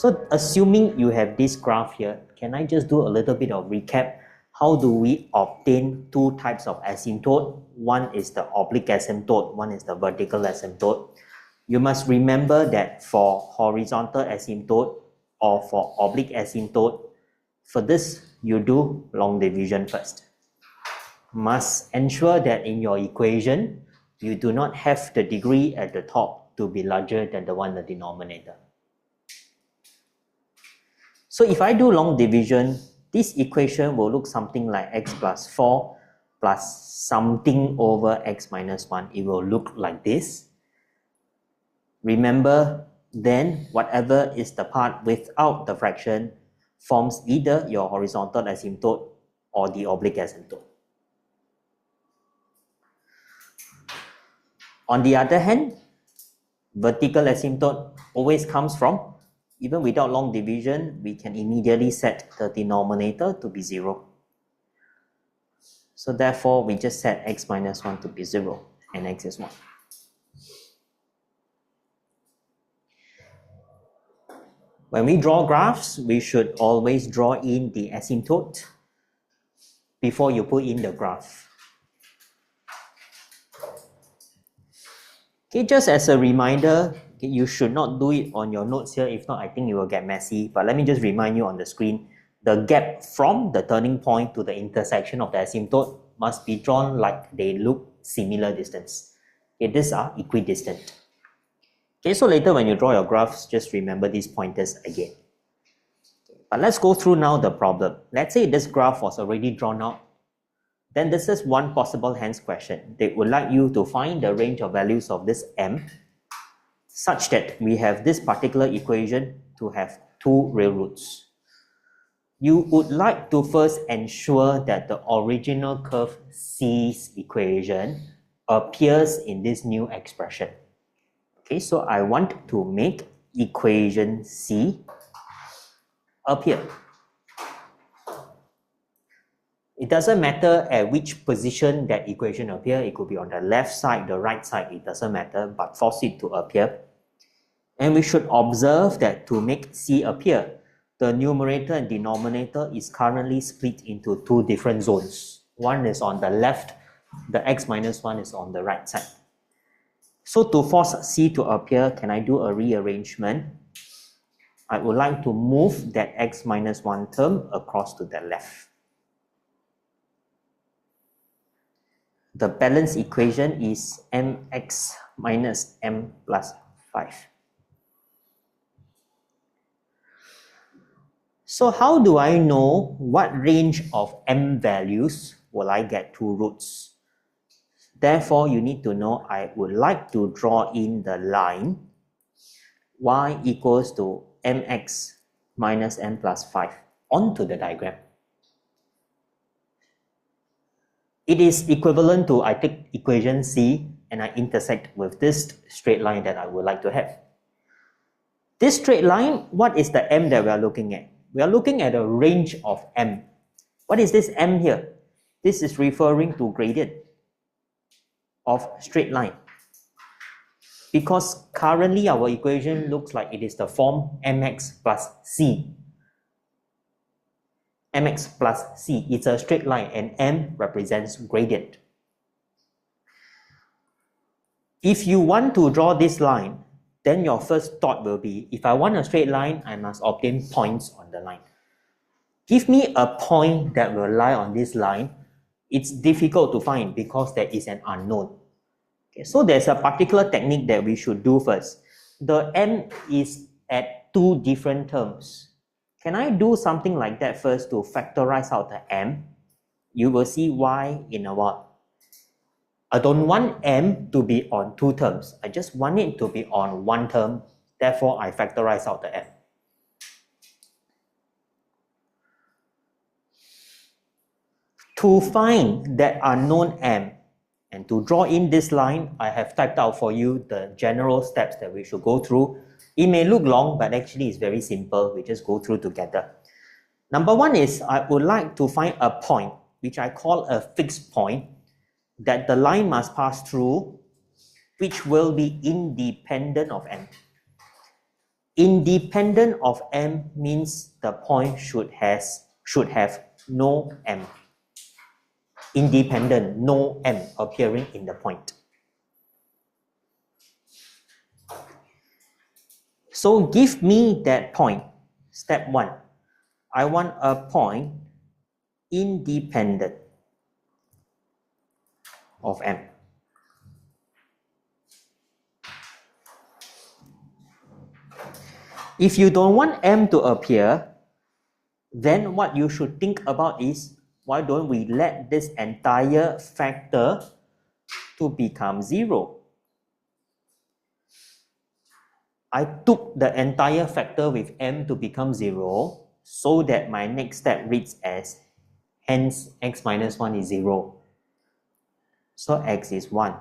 So assuming you have this graph here, can I just do a little bit of recap? How do we obtain two types of asymptote? One is the oblique asymptote, one is the vertical asymptote. You must remember that for horizontal asymptote or for oblique asymptote, for this you do long division first. Must ensure that in your equation, you do not have the degree at the top to be larger than the one in the denominator. So if I do long division, this equation will look something like x plus 4 plus something over x minus 1. It will look like this. Remember, then whatever is the part without the fraction forms either your horizontal asymptote or the oblique asymptote. On the other hand, vertical asymptote always comes from, even without long division, we can immediately set the denominator to be 0. So therefore, we just set x minus 1 to be 0 and x is 1. When we draw graphs, we should always draw in the asymptote before you put in the graph. Okay, just as a reminder, okay, you should not do it on your notes here. If not, I think it will get messy. But let me just remind you on the screen, the gap from the turning point to the intersection of the asymptote must be drawn like they look similar distance. Okay, these are equidistant. Okay, so later when you draw your graphs, just remember these pointers again. But let's go through now the problem. Let's say this graph was already drawn out. Then this is one possible hence question. They would like you to find the range of values of this m such that we have this particular equation to have two real roots. You would like to first ensure that the original curve C's equation appears in this new expression. Okay, so I want to make equation C appear. It doesn't matter at which position that equation appears. It could be on the left side, the right side, it doesn't matter, but force it to appear. And we should observe that to make C appear, the numerator and denominator is currently split into two different zones. One is on the left, the x minus 1 is on the right side. So to force C to appear, can I do a rearrangement? I would like to move that x minus 1 term across to the left. The balance equation is mx minus m plus 5. So how do I know what range of m values will I get two roots? Therefore, you need to know I would like to draw in the line y equals to mx minus m plus 5 onto the diagram. It is equivalent to I take equation C and I intersect with this straight line that I would like to have. This straight line, what is the m that we are looking at? We are looking at a range of m. What is this m here? This is referring to gradient of straight line. Because currently our equation looks like it is the form mx plus c. Mx plus c, it's a straight line and m represents gradient. If you want to draw this line, then your first thought will be, if I want a straight line, I must obtain points on the line. Give me a point that will lie on this line. It's difficult to find because there is an unknown. Okay, so there's a particular technique that we should do first. The m is at two different terms. Can I do something like that first to factorize out the m? You will see why in a while. I don't want m to be on two terms. I just want it to be on one term. Therefore, I factorize out the m. To find that unknown m and to draw in this line, I have typed out for you the general steps that we should go through. It may look long, but actually it's very simple. We just go through together. Number one is I would like to find a point, which I call a fixed point, that the line must pass through, which will be independent of m. Independent of m means the point should have no m. Independent, no m appearing in the point. So give me that point. Step 1. I want a point independent of m. If you don't want m to appear, then what you should think about is, why don't we let this entire factor to become 0? I took the entire factor with m to become 0 so that my next step reads as, hence x minus 1 is 0. So x is 1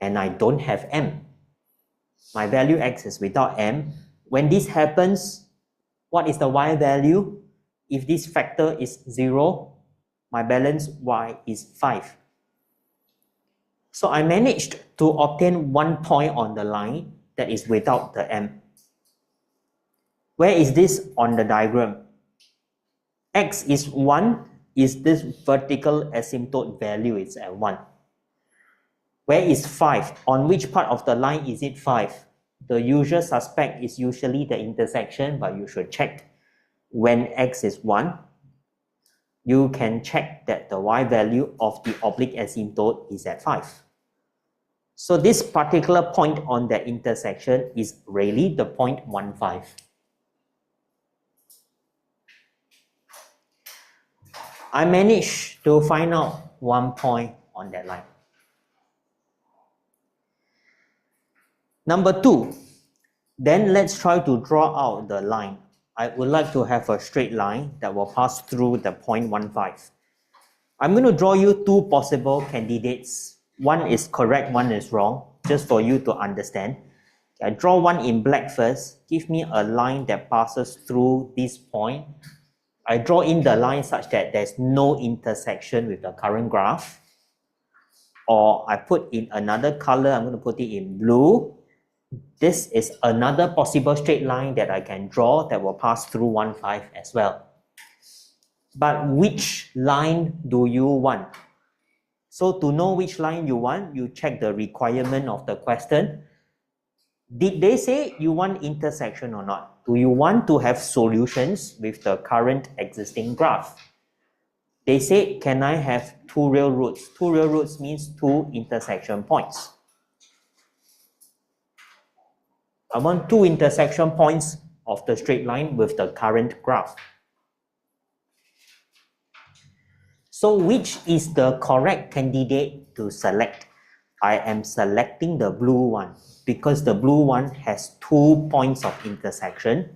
and I don't have m. My value x is without m. When this happens, what is the y value? If this factor is 0, my balance y is 5. So I managed to obtain 1 point on the line that is without the m. Where is this on the diagram? X is 1, is this vertical asymptote value is at 1. Where is 5? On which part of the line is it 5? The usual suspect is usually the intersection, but you should check when x is 1. You can check that the y value of the oblique asymptote is at 5. So this particular point on the intersection is really the point 1, 5. I managed to find out 1 point on that line. Number 2, then let's try to draw out the line. I would like to have a straight line that will pass through the point 1, 5. I'm going to draw you 2 possible candidates. One is correct, one is wrong, just for you to understand. I draw one in black first. Give me a line that passes through this point. I draw in the line such that there's no intersection with the current graph. Or I put in another color, I'm going to put it in blue. This is another possible straight line that I can draw that will pass through 1, 5 as well. But which line do you want? So to know which line you want, you check the requirement of the question. Did they say you want intersection or not? Do you want to have solutions with the current existing graph? They say, can I have 2 real roots? 2 real roots means 2 intersection points. I want 2 intersection points of the straight line with the current graph. So which is the correct candidate to select? I am selecting the blue one because the blue one has 2 points of intersection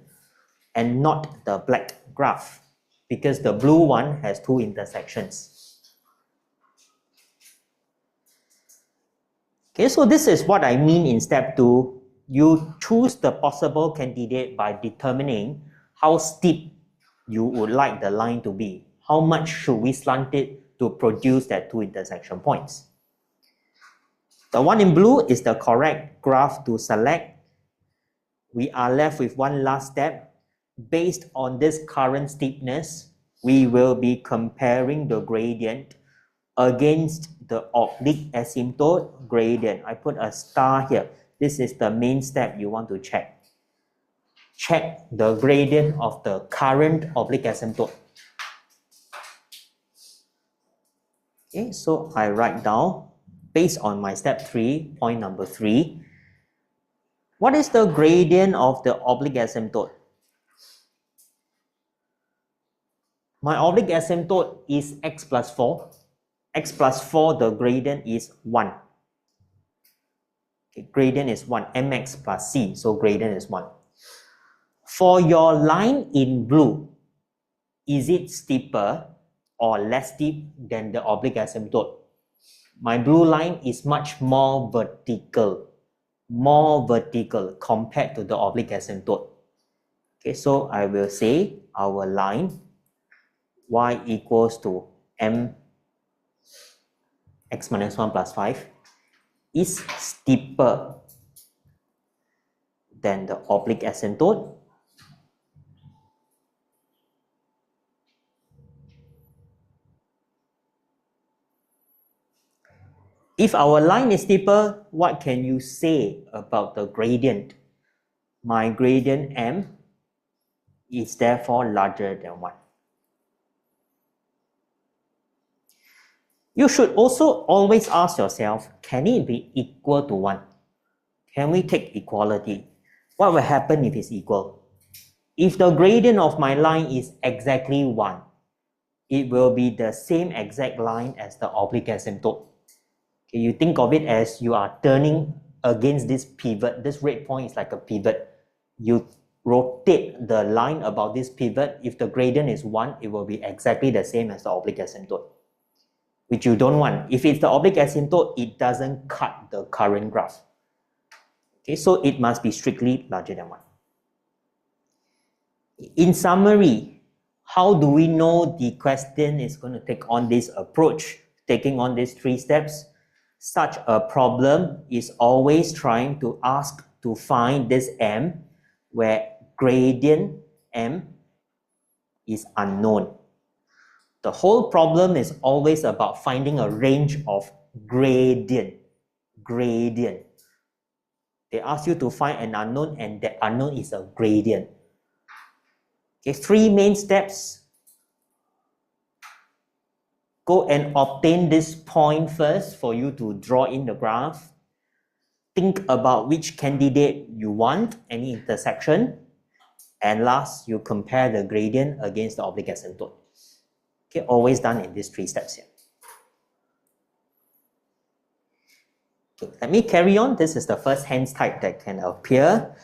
and not the black graph because the blue one has 2 intersections. Okay, so this is what I mean in step 2. You choose the possible candidate by determining how steep you would like the line to be. How much should we slant it to produce that 2 intersection points? The one in blue is the correct graph to select. We are left with one last step. Based on this current steepness, we will be comparing the gradient against the oblique asymptote gradient. I put a star here. This is the main step you want to check. Check the gradient of the current oblique asymptote. Okay, so I write down, based on my step 3, point number 3, what is the gradient of the oblique asymptote? My oblique asymptote is x plus 4. X plus 4, the gradient is 1. Okay, gradient is 1, mx plus c, so gradient is 1. For your line in blue, is it steeper or less steep than the oblique asymptote? My blue line is much more vertical compared to the oblique asymptote. Okay, so I will say our line y equals to m x minus 1 plus 5 is steeper then the oblique asymptote. If our line is steeper, what can you say about the gradient? My gradient m is therefore larger than 1. You should also always ask yourself, can it be equal to 1? Can we take equality? What will happen if it's equal? If the gradient of my line is exactly 1, it will be the same exact line as the oblique asymptote. Okay, you think of it as you are turning against this pivot. This red point is like a pivot. You rotate the line about this pivot. If the gradient is 1, it will be exactly the same as the oblique asymptote, which you don't want. If it's the oblique asymptote, it doesn't cut the current graph. Okay, so it must be strictly larger than 1. In summary, how do we know the question is going to take on this approach, taking on these 3 steps? Such a problem is always trying to ask to find this m where gradient m is unknown. The whole problem is always about finding a range of gradient. They ask you to find an unknown, and that unknown is a gradient. Okay, 3 main steps. Go and obtain this point first for you to draw in the graph. Think about which candidate you want, any intersection. And last, you compare the gradient against the oblique asymptote. Okay, always done in these 3 steps here. Okay, let me carry on. This is the first hands type that can appear.